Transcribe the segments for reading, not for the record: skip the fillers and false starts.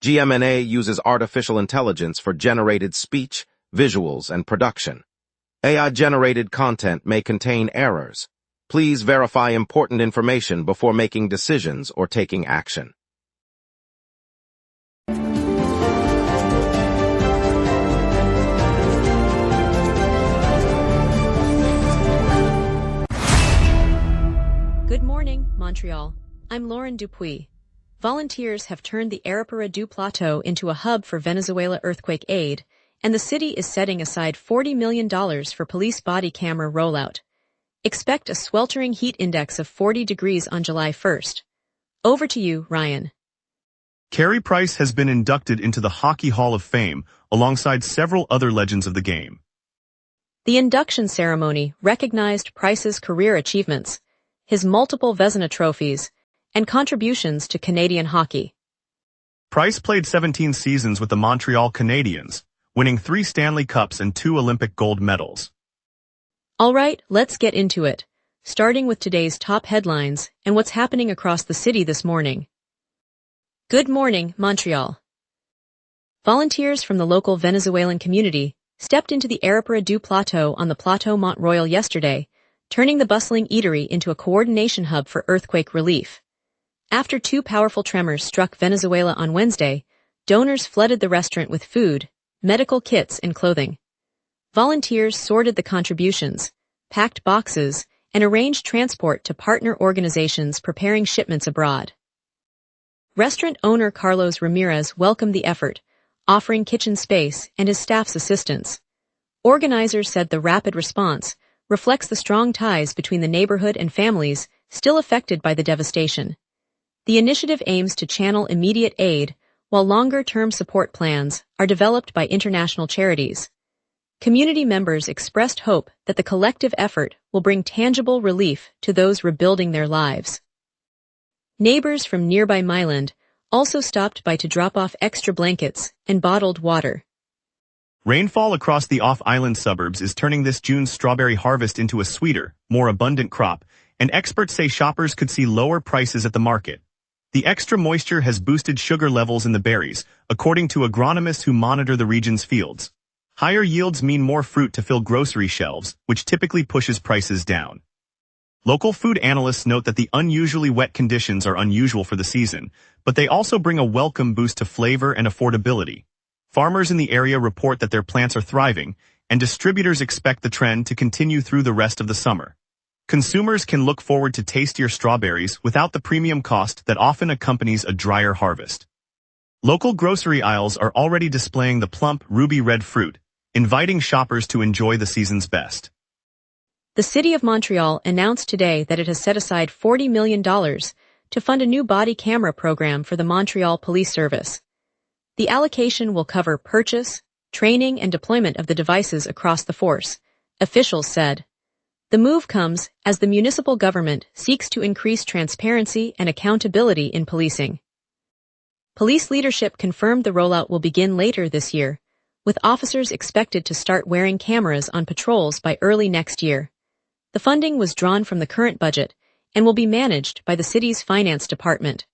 GMNA uses artificial intelligence for generated speech, visuals, and production. AI-generated content may contain errors. Please verify important information before making decisions or taking action. Good morning, Montreal. I'm Lauren Dupuis. Volunteers have turned the Arapara du Plateau into a hub for Venezuela earthquake aid, and the city is setting aside $40 million for police body camera rollout. Expect a sweltering heat index of 40 degrees on July 1st. Over to you, Ryan. Carey Price has been inducted into the Hockey Hall of Fame alongside several other legends of the game. The induction ceremony recognized Price's career achievements, his multiple Vezina trophies, and contributions to Canadian hockey. Price played 17 seasons with the Montreal Canadiens, winning 3 Stanley Cups and 2 Olympic gold medals. All right, let's get into it, starting with today's top headlines and what's happening across the city this morning. Good morning, Montreal. Volunteers from the local Venezuelan community stepped into the Arapara du Plateau on the Plateau Mont-Royal yesterday, turning the bustling eatery into a coordination hub for earthquake relief. After 2 powerful tremors struck Venezuela on Wednesday, donors flooded the restaurant with food, medical kits, and clothing. Volunteers sorted the contributions, packed boxes, and arranged transport to partner organizations preparing shipments abroad. Restaurant owner Carlos Ramirez welcomed the effort, offering kitchen space and his staff's assistance. Organizers said the rapid response reflects the strong ties between the neighborhood and families still affected by the devastation. The initiative aims to channel immediate aid, while longer-term support plans are developed by international charities. Community members expressed hope that the collective effort will bring tangible relief to those rebuilding their lives. Neighbors from nearby Myland also stopped by to drop off extra blankets and bottled water. Rainfall across the off-island suburbs is turning this June's strawberry harvest into a sweeter, more abundant crop, and experts say shoppers could see lower prices at the market. The extra moisture has boosted sugar levels in the berries, according to agronomists who monitor the region's fields. Higher yields mean more fruit to fill grocery shelves, which typically pushes prices down. Local food analysts note that the unusually wet conditions are unusual for the season, but they also bring a welcome boost to flavor and affordability. Farmers in the area report that their plants are thriving, and distributors expect the trend to continue through the rest of the summer. Consumers can look forward to tastier strawberries without the premium cost that often accompanies a drier harvest. Local grocery aisles are already displaying the plump, ruby red fruit, inviting shoppers to enjoy the season's best. The City of Montreal announced today that it has set aside $40 million to fund a new body camera program for the Montreal Police Service. The allocation will cover purchase, training, and deployment of the devices across the force, officials said. The move comes as the municipal government seeks to increase transparency and accountability in policing. Police leadership confirmed the rollout will begin later this year, with officers expected to start wearing cameras on patrols by early next year. The funding was drawn from the current budget and will be managed by the city's finance department.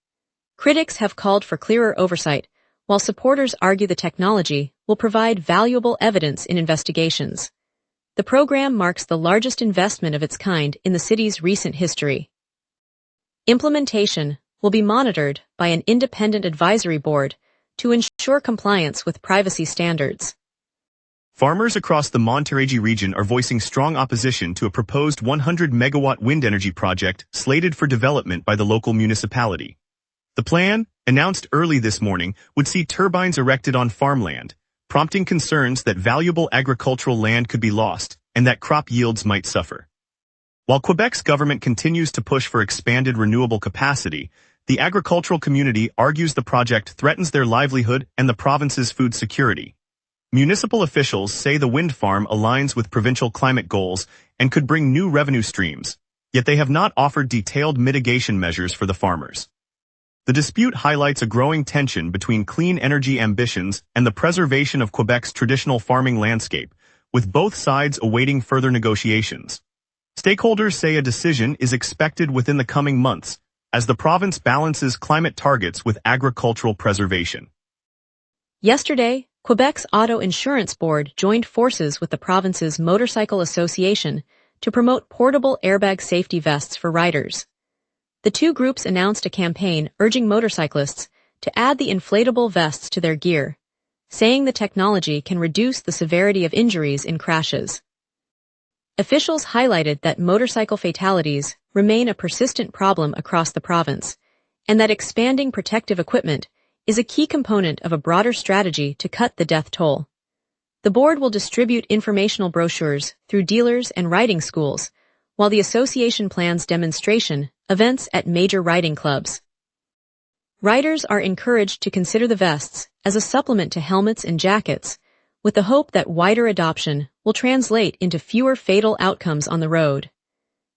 Critics have called for clearer oversight, while supporters argue the technology will provide valuable evidence in investigations. The program marks the largest investment of its kind in the city's recent history. Implementation will be monitored by an independent advisory board to ensure compliance with privacy standards. Farmers across the Montérégie region are voicing strong opposition to a proposed 100-megawatt wind energy project slated for development by the local municipality. The plan, announced early this morning, would see turbines erected on farmland, prompting concerns that valuable agricultural land could be lost and that crop yields might suffer. While Quebec's government continues to push for expanded renewable capacity, the agricultural community argues the project threatens their livelihood and the province's food security. Municipal officials say the wind farm aligns with provincial climate goals and could bring new revenue streams, yet they have not offered detailed mitigation measures for the farmers. The dispute highlights a growing tension between clean energy ambitions and the preservation of Quebec's traditional farming landscape, with both sides awaiting further negotiations. Stakeholders say a decision is expected within the coming months, as the province balances climate targets with agricultural preservation. Yesterday, Quebec's Auto Insurance Board joined forces with the province's Motorcycle Association to promote portable airbag safety vests for riders. The two groups announced a campaign urging motorcyclists to add the inflatable vests to their gear, saying the technology can reduce the severity of injuries in crashes. Officials highlighted that motorcycle fatalities remain a persistent problem across the province, and that expanding protective equipment is a key component of a broader strategy to cut the death toll. The board will distribute informational brochures through dealers and riding schools, while the association plans demonstration events at major riding clubs. Riders are encouraged to consider the vests as a supplement to helmets and jackets, with the hope that wider adoption will translate into fewer fatal outcomes on the road.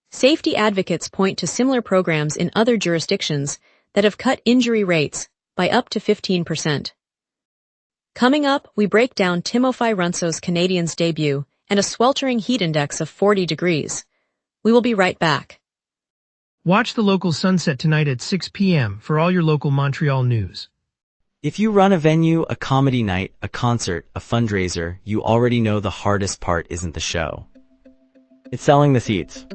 Safety advocates point to similar programs in other jurisdictions that have cut injury rates by up to 15%. Coming up, we break down Timofey Runso's Canadiens debut and a sweltering heat index of 40 degrees. We will be right back. Watch the local sunset tonight at 6 p.m. for all your local Montreal news. If you run a venue, a comedy night, a concert, a fundraiser, you already know the hardest part isn't the show. It's selling the seats.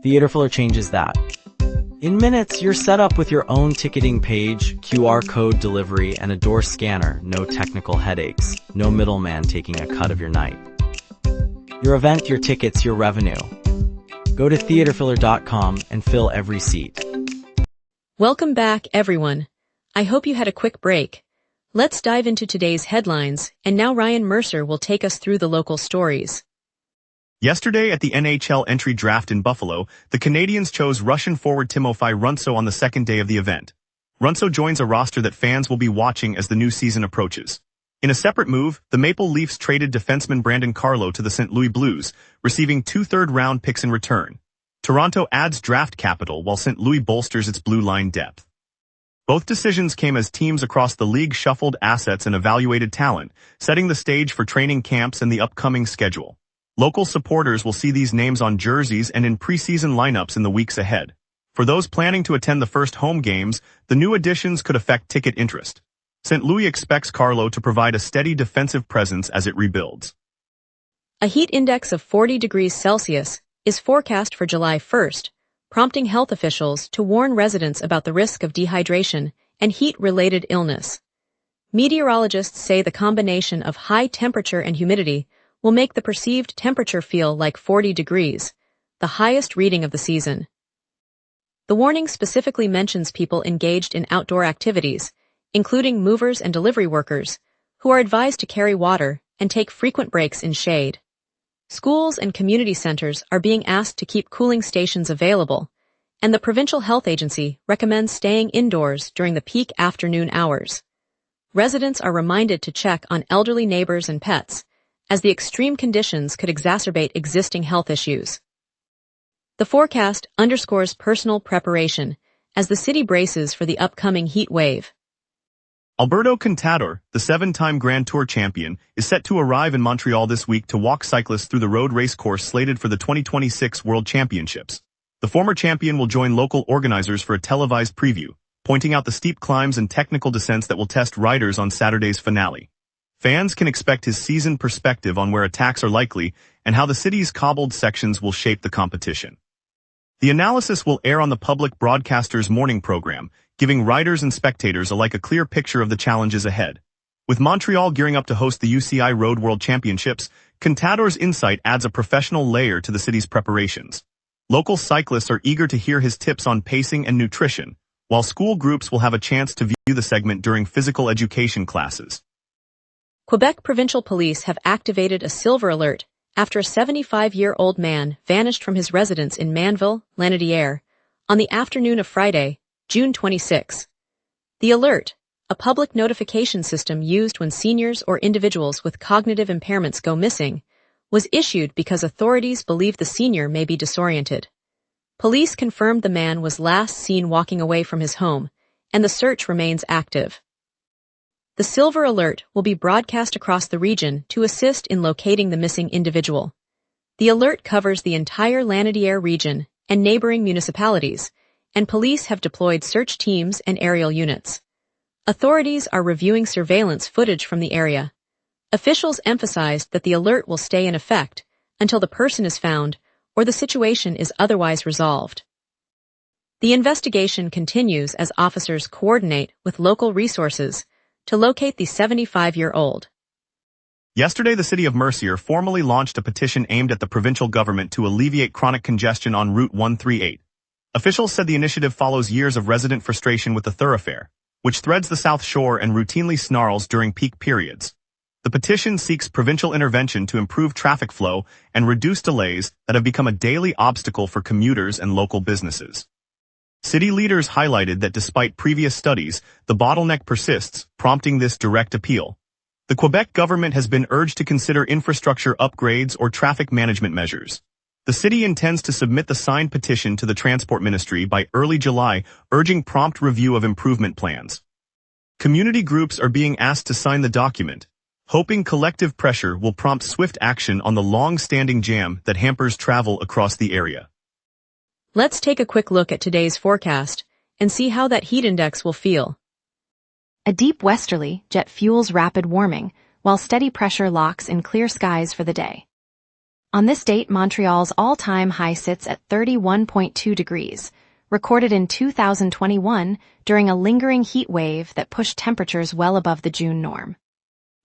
Theaterfiller changes that. In minutes, you're set up with your own ticketing page, QR code delivery, and a door scanner. No technical headaches. No middleman taking a cut of your night. Your event, your tickets, your revenue. Go to theaterfiller.com and fill every seat. Welcome back, everyone. I hope you had a quick break. Let's dive into today's headlines, and now Ryan Mercer will take us through the local stories. Yesterday at the NHL entry draft in Buffalo, the Canadiens chose Russian forward Timofey Runso on the second day of the event. Runso joins a roster that fans will be watching as the new season approaches. In a separate move, the Maple Leafs traded defenseman Brandon Carlo to the St. Louis Blues, receiving 2 third-round picks in return. Toronto adds draft capital while St. Louis bolsters its blue line depth. Both decisions came as teams across the league shuffled assets and evaluated talent, setting the stage for training camps and the upcoming schedule. Local supporters will see these names on jerseys and in preseason lineups in the weeks ahead. For those planning to attend the first home games, the new additions could affect ticket interest. St. Louis expects Carlo to provide a steady defensive presence as it rebuilds. A heat index of 40 degrees Celsius is forecast for July 1st, prompting health officials to warn residents about the risk of dehydration and heat-related illness. Meteorologists say the combination of high temperature and humidity will make the perceived temperature feel like 40 degrees, the highest reading of the season. The warning specifically mentions people engaged in outdoor activities, including movers and delivery workers, who are advised to carry water and take frequent breaks in shade. Schools and community centers are being asked to keep cooling stations available, and the Provincial Health Agency recommends staying indoors during the peak afternoon hours. Residents are reminded to check on elderly neighbors and pets, as the extreme conditions could exacerbate existing health issues. The forecast underscores personal preparation as the city braces for the upcoming heat wave. Alberto Contador, the 7-time Grand Tour champion, is set to arrive in Montreal this week to walk cyclists through the road race course slated for the 2026 World Championships. The former champion will join local organizers for a televised preview, pointing out the steep climbs and technical descents that will test riders on Saturday's finale. Fans can expect his seasoned perspective on where attacks are likely and how the city's cobbled sections will shape the competition. The analysis will air on the public broadcaster's morning program, giving riders and spectators alike a clear picture of the challenges ahead. With Montreal gearing up to host the UCI Road World Championships, Contador's insight adds a professional layer to the city's preparations. Local cyclists are eager to hear his tips on pacing and nutrition, while school groups will have a chance to view the segment during physical education classes. Quebec Provincial Police have activated a silver alert after a 75-year-old man vanished from his residence in Manville, Lanaudière, on the afternoon of Friday, June 26. The alert, a public notification system used when seniors or individuals with cognitive impairments go missing, was issued because authorities believe the senior may be disoriented. Police confirmed the man was last seen walking away from his home, and the search remains active. The silver alert will be broadcast across the region to assist in locating the missing individual. The alert covers the entire Lanaudière region and neighboring municipalities, and police have deployed search teams and aerial units. Authorities are reviewing surveillance footage from the area. Officials emphasized that the alert will stay in effect until the person is found or the situation is otherwise resolved. The investigation continues as officers coordinate with local resources to locate the 75-year-old. Yesterday, the city of Mercier formally launched a petition aimed at the provincial government to alleviate chronic congestion on Route 138. Officials said the initiative follows years of resident frustration with the thoroughfare, which threads the South Shore and routinely snarls during peak periods. The petition seeks provincial intervention to improve traffic flow and reduce delays that have become a daily obstacle for commuters and local businesses. City leaders highlighted that despite previous studies, the bottleneck persists, prompting this direct appeal. The Quebec government has been urged to consider infrastructure upgrades or traffic management measures. The city intends to submit the signed petition to the Transport Ministry by early July, urging prompt review of improvement plans. Community groups are being asked to sign the document, hoping collective pressure will prompt swift action on the long-standing jam that hampers travel across the area. Let's take a quick look at today's forecast and see how that heat index will feel. A deep westerly jet fuels rapid warming, while steady pressure locks in clear skies for the day. On this date, Montreal's all-time high sits at 31.2 degrees, recorded in 2021 during a lingering heat wave that pushed temperatures well above the June norm.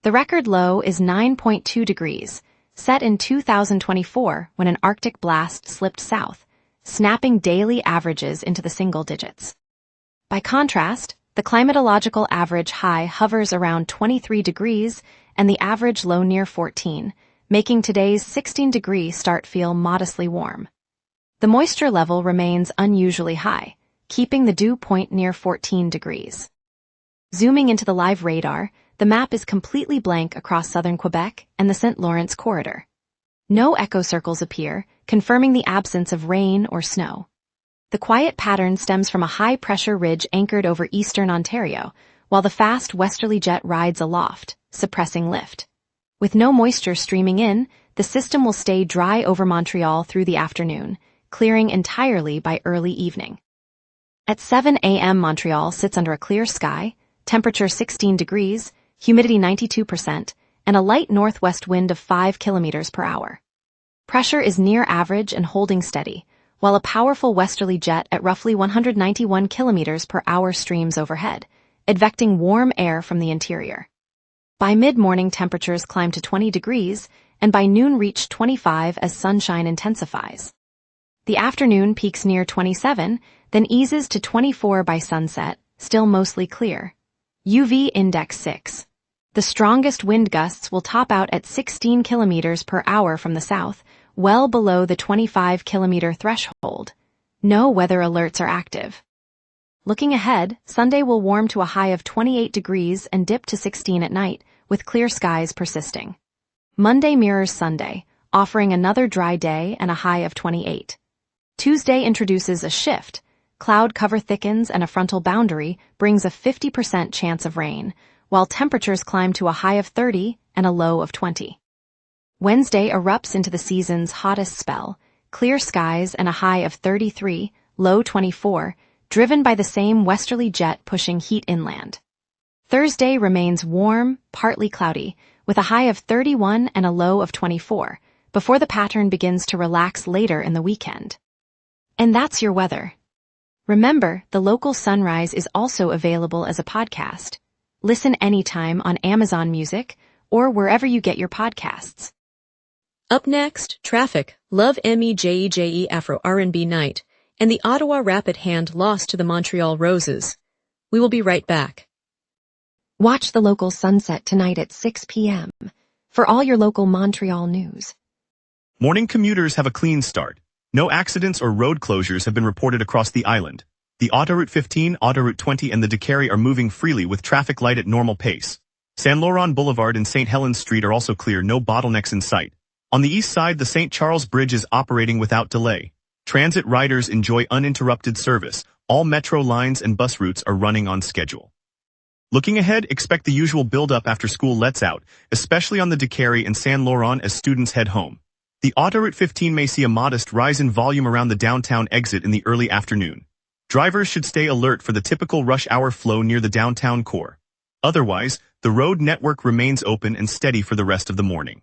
The record low is 9.2 degrees, set in 2024 when an Arctic blast slipped south, snapping daily averages into the single digits. By contrast, the climatological average high hovers around 23 degrees and the average low near 14, making today's 16-degree start feel modestly warm. The moisture level remains unusually high, keeping the dew point near 14 degrees. Zooming into the live radar, the map is completely blank across southern Quebec and the St. Lawrence corridor. No echo circles appear, confirming the absence of rain or snow. The quiet pattern stems from a high-pressure ridge anchored over eastern Ontario, while the fast westerly jet rides aloft, suppressing lift. With no moisture streaming in, the system will stay dry over Montreal through the afternoon, clearing entirely by early evening. At 7 a.m. Montreal sits under a clear sky, temperature 16 degrees, humidity 92%, and a light northwest wind of 5 kilometers per hour. Pressure is near average and holding steady, while a powerful westerly jet at roughly 191 kilometers per hour streams overhead, advecting warm air from the interior. By mid-morning, temperatures climb to 20 degrees, and by noon reach 25 as sunshine intensifies. The afternoon peaks near 27, then eases to 24 by sunset, still mostly clear. UV index 6. The strongest wind gusts will top out at 16 kilometers per hour from the south, well below the 25-kilometer threshold. No weather alerts are active. Looking ahead, Sunday will warm to a high of 28 degrees and dip to 16 at night, with clear skies persisting. Monday mirrors Sunday, offering another dry day and a high of 28. Tuesday introduces a shift. Cloud cover thickens and a frontal boundary brings a 50% chance of rain, while temperatures climb to a high of 30 and a low of 20. Wednesday erupts into the season's hottest spell, clear skies and a high of 33, low 24, driven by the same westerly jet pushing heat inland. Thursday remains warm, partly cloudy, with a high of 31 and a low of 24, before the pattern begins to relax later in the weekend. And that's your weather. Remember, the local sunrise is also available as a podcast. Listen anytime on Amazon Music or wherever you get your podcasts. Up next, traffic, Love MEJEJE Afro R&B Night, and the Ottawa Rapid Hand loss to the Montreal Roses. We will be right back. Watch the local sunset tonight at 6 p.m. for all your local Montreal news. Morning commuters have a clean start. No accidents or road closures have been reported across the island. The Autoroute 15, Autoroute 20, and the Décarie are moving freely with traffic light at normal pace. Saint Laurent Boulevard and St. Helens Street are also clear, no bottlenecks in sight. On the east side, the St. Charles Bridge is operating without delay. Transit riders enjoy uninterrupted service. All metro lines and bus routes are running on schedule. Looking ahead, expect the usual build-up after school lets out, especially on the Décarie and Saint Laurent as students head home. The Autoroute 15 may see a modest rise in volume around the downtown exit in the early afternoon. Drivers should stay alert for the typical rush hour flow near the downtown core. Otherwise, the road network remains open and steady for the rest of the morning.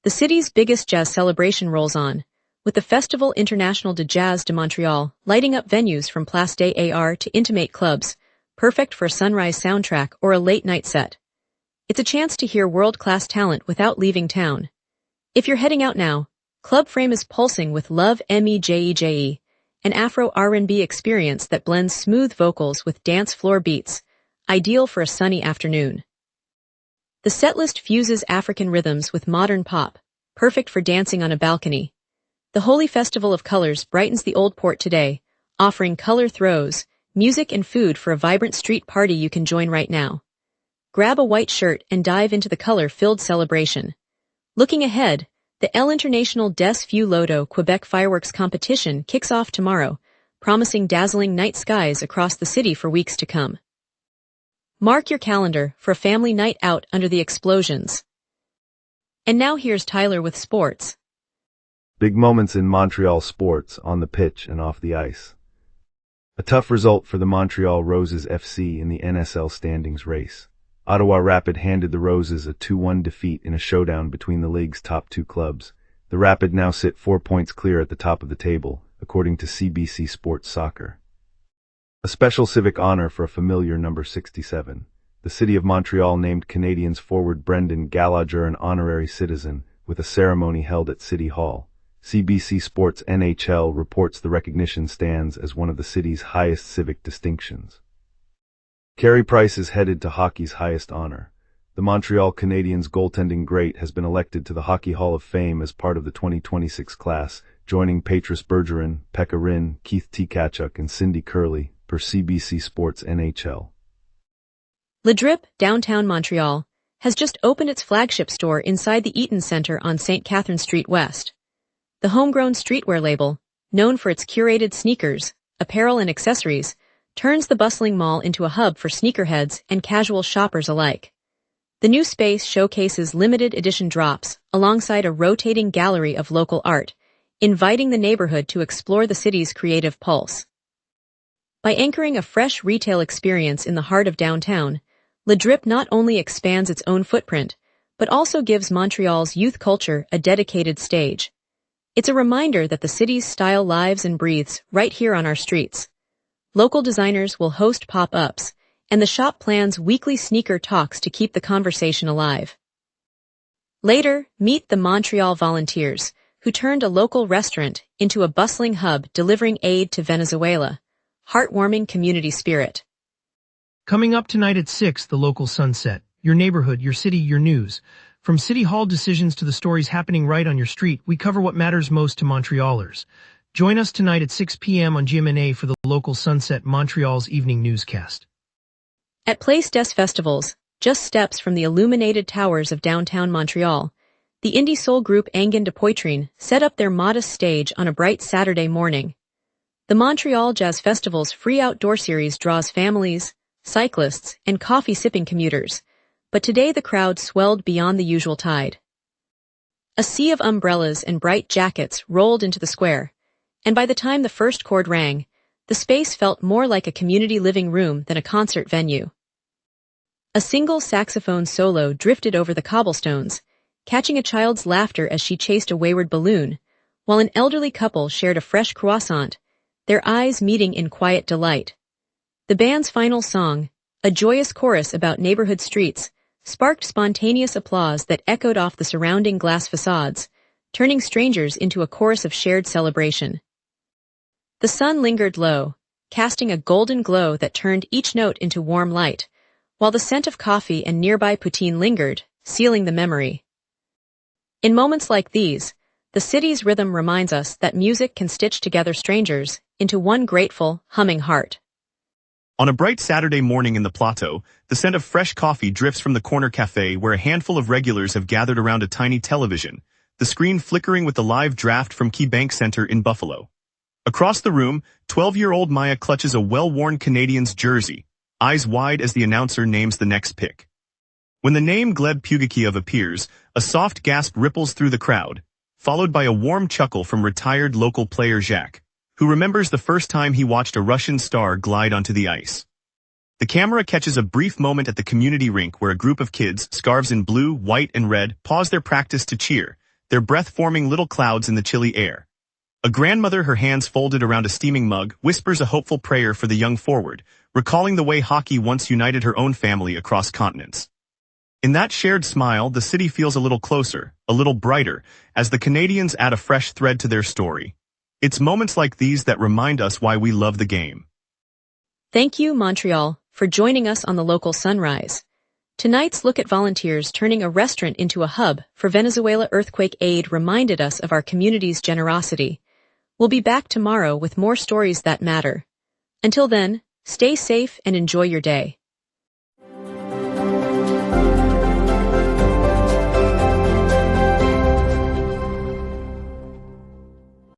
The city's biggest jazz celebration rolls on, with the Festival International de Jazz de Montreal lighting up venues from Place des Arts to intimate clubs, perfect for a sunrise soundtrack or a late-night set. It's a chance to hear world-class talent without leaving town. If you're heading out now, Club Frame is pulsing with Love Mejeje, an Afro R&B experience that blends smooth vocals with dance floor beats, ideal for a sunny afternoon. The setlist fuses African rhythms with modern pop, perfect for dancing on a balcony. The Holy Festival of Colors brightens the Old Port today, offering color throws, music and food for a vibrant street party you can join right now. Grab a white shirt and dive into the color-filled celebration. Looking ahead, the El International des Feux Loto Quebec fireworks competition kicks off tomorrow, promising dazzling night skies across the city for weeks to come. Mark your calendar for a family night out under the explosions. And now here's Tyler with sports. Big moments in Montreal sports, on the pitch and off the ice. A tough result for the Montreal Roses FC in the NSL standings race. Ottawa Rapid handed the Roses a 2-1 defeat in a showdown between the league's top two clubs. The Rapid now sit 4 points clear at the top of the table, according to CBC Sports Soccer. A special civic honor for a familiar number 67. The City of Montreal named Canadiens forward Brendan Gallagher an honorary citizen, with a ceremony held at City Hall. CBC Sports NHL reports the recognition stands as one of the city's highest civic distinctions. Carey Price is headed to hockey's highest honor. The Montreal Canadiens goaltending great has been elected to the Hockey Hall of Fame as part of the 2026 class, joining Patrice Bergeron, Pekka Rinne, Keith Tkachuk, and Cindy Curley, per CBC Sports NHL. Le Drip, downtown Montreal, has just opened its flagship store inside the Eaton Centre on St. Catherine Street West. The homegrown streetwear label, known for its curated sneakers, apparel and accessories, turns the bustling mall into a hub for sneakerheads and casual shoppers alike. The new space showcases limited edition drops alongside a rotating gallery of local art, inviting the neighborhood to explore the city's creative pulse. By anchoring a fresh retail experience in the heart of downtown, Le Drip not only expands its own footprint, but also gives Montreal's youth culture a dedicated stage. It's a reminder that the city's style lives and breathes right here on our streets. Local designers will host pop-ups, and the shop plans weekly sneaker talks to keep the conversation alive. Later, meet the Montreal Volunteers, who turned a local restaurant into a bustling hub delivering aid to Venezuela. Heartwarming community spirit. Coming up tonight at 6, the local sunset. Your neighborhood, your city, your news. From City Hall decisions to the stories happening right on your street, we cover what matters most to Montrealers. Join us tonight at 6 p.m. on GMNA for the local Sunset Montreal's evening newscast. At Place des Festivals, just steps from the illuminated towers of downtown Montreal, the indie soul group Anguin de Poitrine set up their modest stage on a bright Saturday morning. The Montreal Jazz Festival's free outdoor series draws families, cyclists, and coffee-sipping commuters, but today the crowd swelled beyond the usual tide. A sea of umbrellas and bright jackets rolled into the square, and by the time the first chord rang, the space felt more like a community living room than a concert venue. A single saxophone solo drifted over the cobblestones, catching a child's laughter as she chased a wayward balloon, while an elderly couple shared a fresh croissant, their eyes meeting in quiet delight. The band's final song, a joyous chorus about neighborhood streets, sparked spontaneous applause that echoed off the surrounding glass facades, turning strangers into a chorus of shared celebration. The sun lingered low, casting a golden glow that turned each note into warm light, while the scent of coffee and nearby poutine lingered, sealing the memory. In moments like these, the city's rhythm reminds us that music can stitch together strangers into one grateful, humming heart. On a bright Saturday morning in the Plateau, the scent of fresh coffee drifts from the corner cafe where a handful of regulars have gathered around a tiny television, the screen flickering with the live draft from Key Bank Center in Buffalo. Across the room, 12-year-old Maya clutches a well-worn Canadiens jersey, eyes wide as the announcer names the next pick. When the name Gleb Pugakiev appears, a soft gasp ripples through the crowd, followed by a warm chuckle from retired local player Jacques, who remembers the first time he watched a Russian star glide onto the ice. The camera catches a brief moment at the community rink where a group of kids, scarves in blue, white, and red, pause their practice to cheer, their breath forming little clouds in the chilly air. A grandmother, her hands folded around a steaming mug, whispers a hopeful prayer for the young forward, recalling the way hockey once united her own family across continents. In that shared smile, the city feels a little closer, a little brighter, as the Canadians add a fresh thread to their story. It's moments like these that remind us why we love the game. Thank you, Montreal, for joining us on the local sunrise. Tonight's look at volunteers turning a restaurant into a hub for Venezuela earthquake aid reminded us of our community's generosity. We'll be back tomorrow with more stories that matter. Until then, stay safe and enjoy your day.